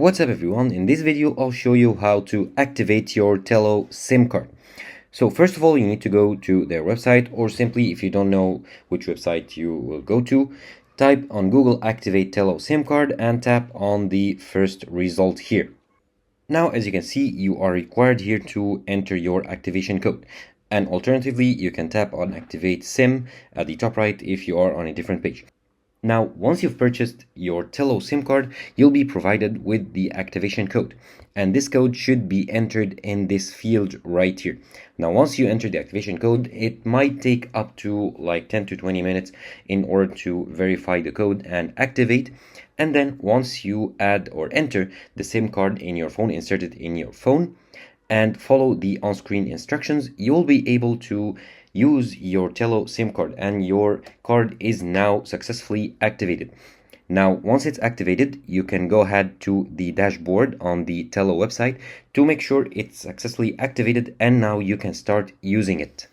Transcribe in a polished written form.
What's up everyone, in this video I'll show you how to activate your Tello SIM card. So first of all you need to go to their website, or simply if you don't know which website you will go to, type on Google activate Tello SIM card and tap on the first result here. Now as you can see you are required here to enter your activation code, and alternatively you can tap on activate SIM at the top right if you are on a different page. Now, once you've purchased your Tello SIM card, you'll be provided with the activation code. And this code should be entered in this field right here. Now, once you enter the activation code, it might take up to like 10 to 20 minutes in order to verify the code and activate. And then once you add or enter the SIM card in your phone, insert it in your phone, and follow the on-screen instructions, you'll be able to use your Tello SIM card, and your card is now successfully activated. Now, once it's activated, you can go ahead to the dashboard on the Tello website to make sure it's successfully activated, and now you can start using it.